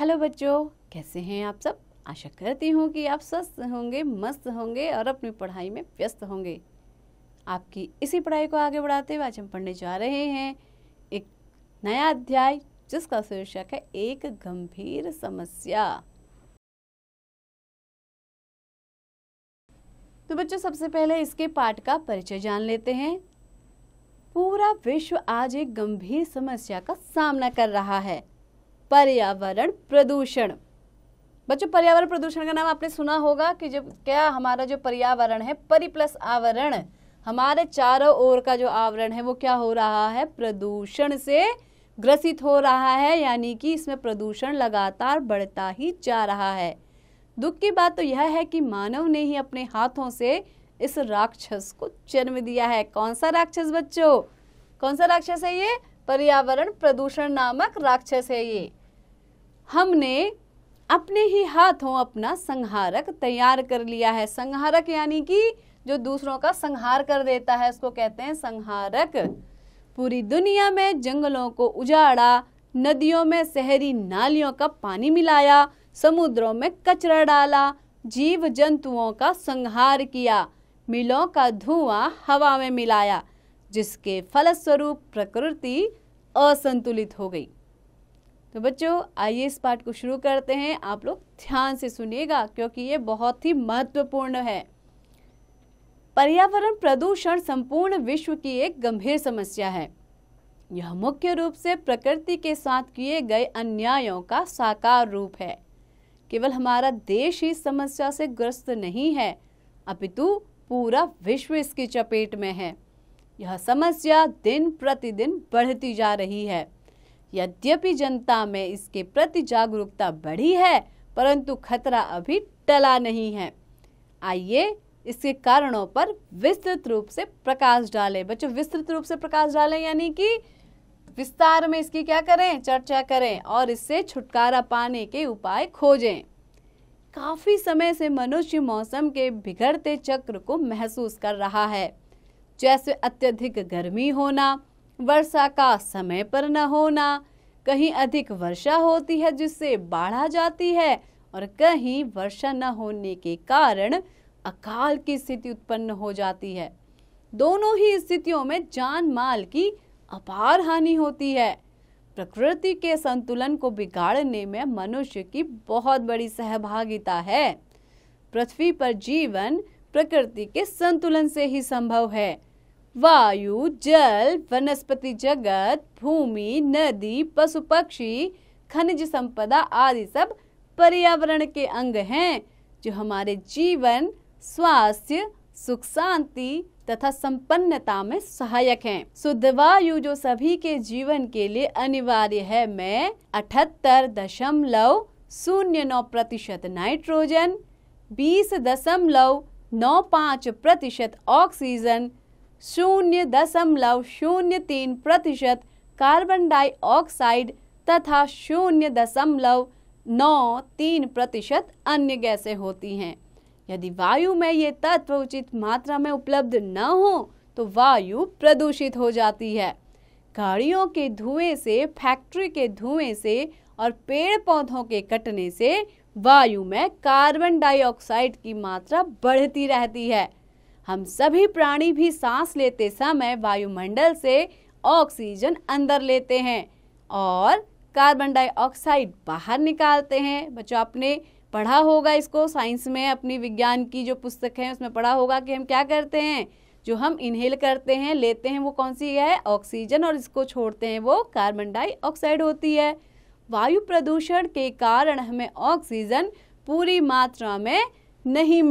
Hello बच्चों, कैसे हैं आप सब। आशा करती हूँ कि आप स्वस्थ होंगे, मस्त होंगे और अपनी पढ़ाई में व्यस्त होंगे। आपकी इसी पढ़ाई को आगे बढ़ाते हुए आज हम पढ़ने जा रहे हैं एक नया अध्याय जिसका शीर्षक है एक गंभीर समस्या। तो बच्चों, सबसे पहले इसके पाठ का परिचय जान लेते हैं। पूरा विश्व आज एक गंभीर समस्या का सामना कर रहा है, पर्यावरण प्रदूषण। बच्चों, पर्यावरण प्रदूषण का नाम आपने सुना होगा कि जब क्या हमारा जो पर्यावरण है, परि प्लस आवरण, हमारे चारों ओर का जो आवरण है वो क्या हो रहा है, प्रदूषण से ग्रसित हो रहा है, यानी कि इसमें प्रदूषण लगातार बढ़ता ही जा रहा है। दुख की बात तो यह है कि मानव ने ही अपने हाथों से इस राक्षस को जन्म दिया है। कौन सा राक्षस बच्चों, कौन सा राक्षस है ये? पर्यावरण प्रदूषण नामक राक्षस है ये। हमने अपने ही हाथों अपना संहारक तैयार कर लिया है। संहारक यानी कि जो दूसरों का संहार कर देता है, उसको कहते हैं संहारक। पूरी दुनिया में जंगलों को उजाड़ा, नदियों में शहरी नालियों का पानी मिलाया, समुद्रों में कचरा डाला, जीव जंतुओं का संहार किया, मिलों का धुआं हवा में मिलाया, जिसके फलस्वरूप प्रकृति असंतुलित हो गई। तो बच्चों, आइए इस पाठ को शुरू करते हैं। आप लोग ध्यान से सुनिएगा क्योंकि ये बहुत ही महत्वपूर्ण है। पर्यावरण प्रदूषण संपूर्ण विश्व की एक गंभीर समस्या है। यह मुख्य रूप से प्रकृति के साथ किए गए अन्यायों का साकार रूप है। केवल हमारा देश ही समस्या से ग्रस्त नहीं है, अपितु पूरा विश्व इसकी चपेट में है। यह समस्या दिन प्रतिदिन बढ़ती जा रही है। यद्यपि जनता में इसके प्रति जागरूकता बढ़ी है, परंतु खतरा अभी टला नहीं है। आइए इसके कारणों पर विस्तृत रूप से प्रकाश डालें। बच्चों, विस्तृत रूप से प्रकाश डालें यानी कि विस्तार में इसकी क्या करें, चर्चा करें और इससे छुटकारा पाने के उपाय खोजें। काफी समय से मनुष्य मौसम के बिगड़ते चक्र को महसूस कर रहा है, जैसे अत्यधिक गर्मी होना, वर्षा का समय पर न होना, कहीं अधिक वर्षा होती है जिससे बाढ़ आ जाती है और कहीं वर्षा न होने के कारण अकाल की स्थिति उत्पन्न हो जाती है। दोनों ही स्थितियों में जान माल की अपार हानि होती है। प्रकृति के संतुलन को बिगाड़ने में मनुष्य की बहुत बड़ी सहभागिता है। पृथ्वी पर जीवन प्रकृति के संतुलन से ही संभव है। वायु, जल, वनस्पति जगत, भूमि, नदी, पशु पक्षी, खनिज संपदा आदि सब पर्यावरण के अंग हैं जो हमारे जीवन, स्वास्थ्य, सुख शांति तथा संपन्नता में सहायक हैं। शुद्ध वायु जो सभी के जीवन के लिए अनिवार्य है, में 78.09% नाइट्रोजन, 20.95% ऑक्सीजन, 0.03% कार्बन डाइऑक्साइड तथा 0.93% अन्य गैसें होती हैं। यदि वायु में ये तत्व उचित मात्रा में उपलब्ध न हो तो वायु प्रदूषित हो जाती है। गाड़ियों के धुएं से, फैक्ट्री के धुएं से और पेड़ पौधों के कटने से वायु में कार्बन डाइऑक्साइड की मात्रा बढ़ती रहती है। हम सभी प्राणी भी सांस लेते समय वायुमंडल से ऑक्सीजन अंदर लेते हैं और कार्बन डाइऑक्साइड बाहर निकालते हैं। बच्चों, आपने पढ़ा होगा इसको साइंस में, अपनी विज्ञान की जो पुस्तक है उसमें पढ़ा होगा कि हम क्या करते हैं, जो हम इनहेल करते हैं, लेते हैं, वो कौन सी है, ऑक्सीजन, और इसको छोड़ते हैं वो कार्बन डाइऑक्साइड होती है। वायु प्रदूषण के कारण हमें ऑक्सीजन पूरी मात्रा में नहीं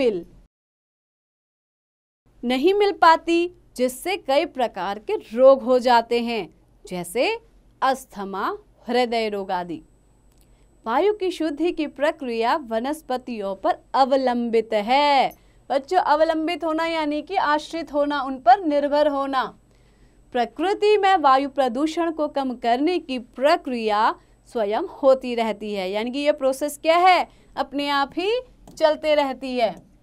मिल पाती, जिससे कई प्रकार के रोग हो जाते हैं, जैसे अस्थमा, हृदय रोग आदि। वायु की शुद्धि की प्रक्रिया वनस्पतियों पर अवलंबित है। बच्चों, अवलंबित होना यानी कि आश्रित होना, उन पर निर्भर होना। प्रकृति में वायु प्रदूषण को कम करने की प्रक्रिया स्वयं होती रहती है, यानी कि यह प्रोसेस क्या है, अपने आप ही चलते रहती है।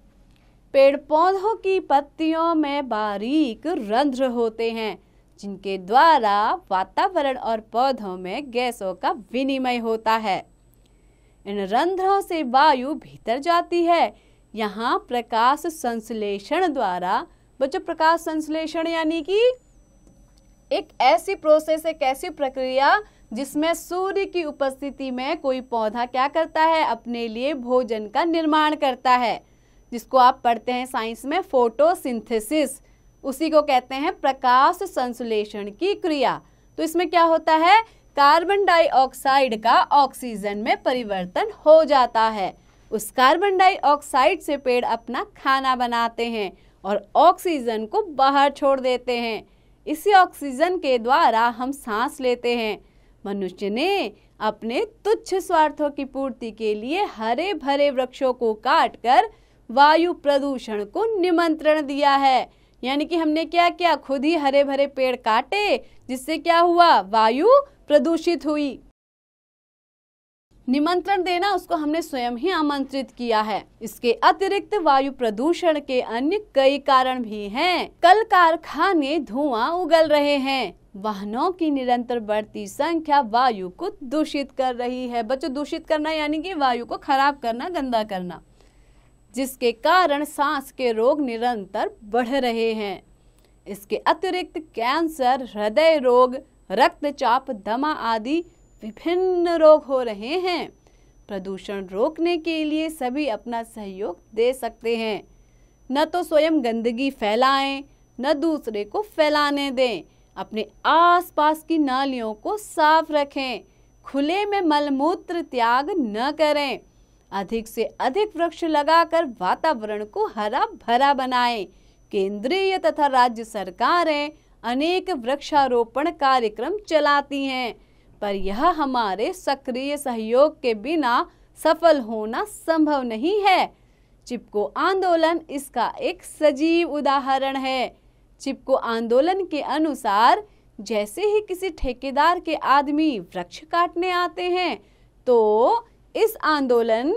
पेड़ पौधों की पत्तियों में बारीक रंध्र होते हैं जिनके द्वारा वातावरण और पौधों में गैसों का विनिमय होता है। इन रंध्रों से वायु भीतर जाती है। यहाँ प्रकाश संश्लेषण द्वारा, बच्चों प्रकाश संश्लेषण यानी कि एक ऐसी प्रोसेस, एक ऐसी प्रक्रिया जिसमें सूर्य की उपस्थिति में कोई पौधा क्या करता है, अपने लिए भोजन का निर्माण करता है, जिसको आप पढ़ते हैं साइंस में फोटोसिंथेसिस। उसी को कहते हैं प्रकाश संश्लेषण की क्रिया। तो इसमें क्या होता है, कार्बन डाइऑक्साइड का ऑक्सीजन में परिवर्तन हो जाता है। उस कार्बन डाइऑक्साइड से पेड़ अपना खाना बनाते हैं और ऑक्सीजन को बाहर छोड़ देते हैं। इसी ऑक्सीजन के द्वारा हम सांस लेते हैं। मनुष्य ने अपने तुच्छ स्वार्थों की पूर्ति के लिए हरे भरे वृक्षों को काटकर वायु प्रदूषण को निमंत्रण दिया है। यानी कि हमने क्या किया, खुद ही हरे भरे पेड़ काटे, जिससे क्या हुआ, वायु प्रदूषित हुई। निमंत्रण देना, उसको हमने स्वयं ही आमंत्रित किया है। इसके अतिरिक्त वायु प्रदूषण के अन्य कई कारण भी हैं। कल कारखाने धुआं उगल रहे हैं। वाहनों की निरंतर बढ़ती संख्या वायु को दूषित कर रही है। बच्चों, दूषित करना यानी कि वायु को खराब करना, गंदा करना, जिसके कारण सांस के रोग निरंतर बढ़ रहे हैं। इसके अतिरिक्त कैंसर, हृदय रोग, रक्तचाप, दमा आदि विभिन्न रोग हो रहे हैं। प्रदूषण रोकने के लिए सभी अपना सहयोग दे सकते हैं। न तो स्वयं गंदगी फैलाएं, न दूसरे को फैलाने दें। अपने आसपास की नालियों को साफ रखें। खुले में मलमूत्र त्याग न करें। अधिक से अधिक वृक्ष लगाकर वातावरण को हरा भरा बनाएं। केंद्रीय तथा राज्य सरकारें अनेक वृक्षारोपण कार्यक्रम चलाती हैं, पर यह हमारे सक्रिय सहयोग के बिना सफल होना संभव नहीं है। चिपको आंदोलन इसका एक सजीव उदाहरण है। चिपको आंदोलन के अनुसार जैसे ही किसी ठेकेदार के आदमी वृक्ष काटने आते हैं, तो इस आंदोलन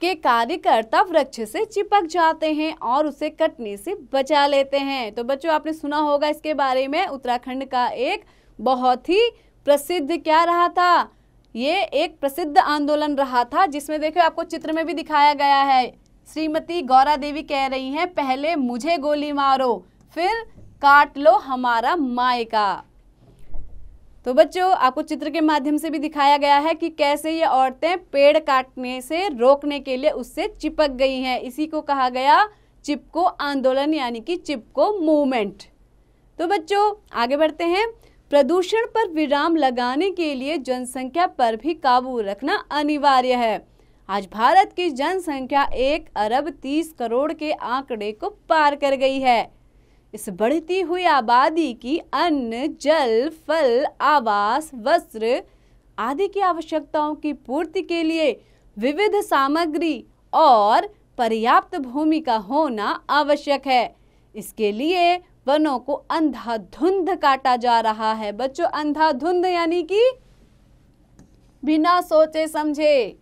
के कार्यकर्ता वृक्ष से चिपक जाते हैं और उसे कटने से बचा लेते हैं। तो बच्चों, आपने सुना होगा इसके बारे में, उत्तराखंड का एक बहुत ही प्रसिद्ध क्या रहा था, ये एक प्रसिद्ध आंदोलन रहा था, जिसमें देखो आपको चित्र में भी दिखाया गया है। श्रीमती गौरा देवी कह रही हैं, पहले मुझे गोली मारो, फिर काट लो हमारा मायका। तो बच्चों, आपको चित्र के माध्यम से भी दिखाया गया है कि कैसे ये औरतें पेड़ काटने से रोकने के लिए उससे चिपक गई हैं। इसी को कहा गया चिपको आंदोलन, यानी कि चिपको मूवमेंट। तो बच्चों, आगे बढ़ते हैं। प्रदूषण पर विराम लगाने के लिए जनसंख्या पर भी काबू रखना अनिवार्य है। आज भारत की जनसंख्या 1 अरब 30 करोड़ के आंकड़े को पार कर गई है। इस बढ़ती हुई आबादी की अन्न, जल, फल, आवास, वस्त्र आदि की आवश्यकताओं की पूर्ति के लिए विविध सामग्री और पर्याप्त भूमि का होना आवश्यक है। इसके लिए वनों को अंधाधुंध काटा जा रहा है। बच्चों, अंधाधुंध यानी कि बिना सोचे समझे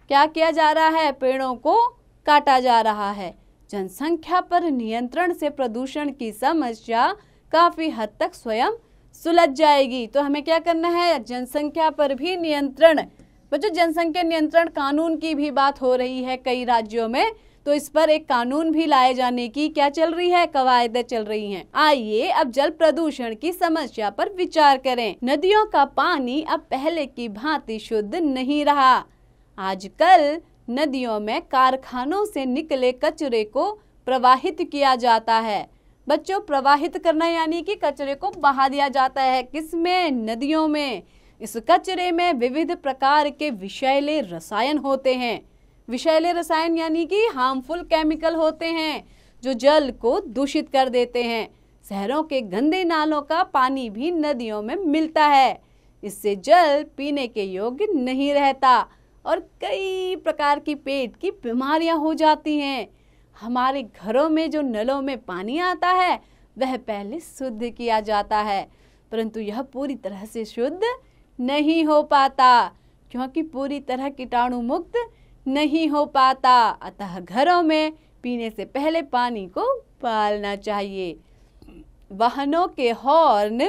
क्या किया जा रहा है, पेड़ों को काटा जा रहा है। जनसंख्या पर नियंत्रण से प्रदूषण की समस्या काफी हद तक स्वयं सुलझ जाएगी। तो हमें क्या करना है, जनसंख्या पर भी नियंत्रण। बच्चों, जनसंख्या नियंत्रण कानून की भी बात हो रही है कई राज्यों में, तो इस पर एक कानून भी लाए जाने की क्या चल रही है, कवायदें चल रही हैं। आइए अब जल प्रदूषण की समस्या पर विचार करें। नदियों का पानी अब पहले की भांति शुद्ध नहीं रहा। आजकल नदियों में कारखानों से निकले कचरे को प्रवाहित किया जाता है। बच्चों, प्रवाहित करना यानी कि कचरे को बहा दिया जाता है। किसमें, नदियों में। इस कचरे में विविध प्रकार के विषैले रसायन होते हैं। विषैले रसायन यानी कि हार्मफुल केमिकल होते हैं, जो जल को दूषित कर देते हैं। शहरों के गंदे नालों का पानी भी नदियों में मिलता है। इससे जल पीने के योग्य नहीं रहता और कई प्रकार की पेट की बीमारियां हो जाती हैं। हमारे घरों में जो नलों में पानी आता है वह पहले शुद्ध किया जाता है, परंतु यह पूरी तरह से शुद्ध नहीं हो पाता, क्योंकि पूरी तरह कीटाणु मुक्त नहीं हो पाता। अतः घरों में पीने से पहले पानी को उबालना चाहिए। वाहनों के हॉर्न,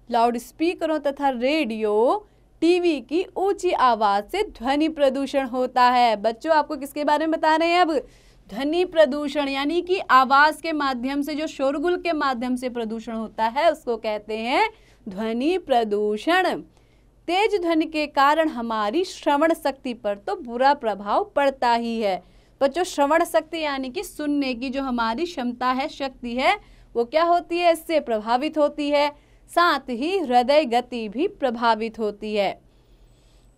लाउड स्पीकरों तथा रेडियो, टीवी की ऊंची आवाज से ध्वनि प्रदूषण होता है। बच्चों आपको किसके बारे में बता रहे हैं अब? ध्वनि प्रदूषण, यानी कि आवाज के माध्यम से, जो शोरगुल के माध्यम से प्रदूषण होता है उसको कहते हैं ध्वनि प्रदूषण। तेज ध्वनि के कारण हमारी श्रवण शक्ति पर तो बुरा प्रभाव पड़ता ही है। बच्चों श्रवण शक्ति यानी कि सुनने की जो हमारी क्षमता है, शक्ति है, वो क्या होती है? इससे प्रभावित होती है। साथ ही हृदय गति भी प्रभावित होती है।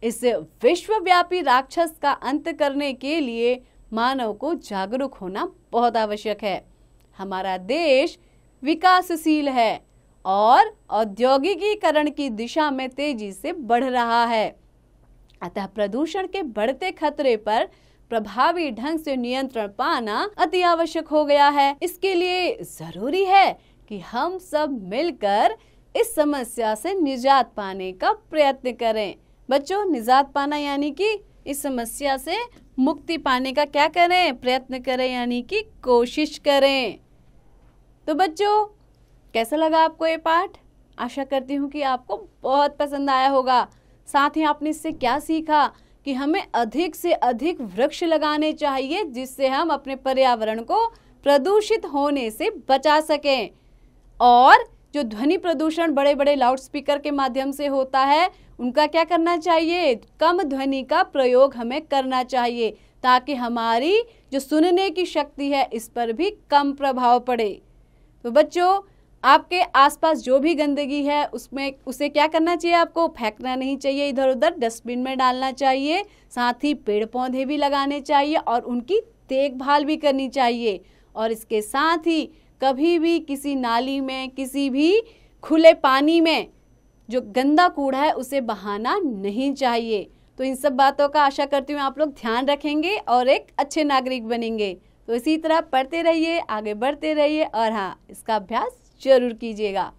इस विश्वव्यापी राक्षस का अंत करने के लिए मानव को जागरूक होना बहुत आवश्यक है। हमारा देश विकासशील है और औद्योगिकीकरण की दिशा में तेजी से बढ़ रहा है। अतः प्रदूषण के बढ़ते खतरे पर प्रभावी ढंग से नियंत्रण पाना अति आवश्यक हो गया है। इसके लिए जरूरी है कि हम सब मिलकर इस समस्या से निजात पाने का प्रयत्न करें। बच्चों निजात पाना यानी कि इस समस्या से मुक्ति पाने का क्या करें? प्रयत्न करें, यानी कि कोशिश करें। तो बच्चों कैसा लगा आपको ये पाठ? आशा करती हूँ कि आपको बहुत पसंद आया होगा। साथ ही आपने इससे क्या सीखा कि हमें अधिक से अधिक वृक्ष लगाने चाहिए, जिससे हम अपने पर्यावरण को प्रदूषित होने से बचा सकें। और जो ध्वनि प्रदूषण बड़े बड़े लाउडस्पीकर के माध्यम से होता है, उनका क्या करना चाहिए? कम ध्वनि का प्रयोग हमें करना चाहिए, ताकि हमारी जो सुनने की शक्ति है इस पर भी कम प्रभाव पड़े। तो बच्चों आपके आसपास जो भी गंदगी है उसे क्या करना चाहिए? आपको फेंकना नहीं चाहिए इधर उधर, डस्टबिन में डालना चाहिए। साथ ही पेड़ पौधे भी लगाने चाहिए और उनकी देखभाल भी करनी चाहिए। और इसके साथ ही कभी भी किसी नाली में, किसी भी खुले पानी में जो गंदा कूड़ा है उसे बहाना नहीं चाहिए। तो इन सब बातों का आशा करती हूँ आप लोग ध्यान रखेंगे और एक अच्छे नागरिक बनेंगे। तो इसी तरह पढ़ते रहिए, आगे बढ़ते रहिए और हाँ, इसका अभ्यास जरूर कीजिएगा।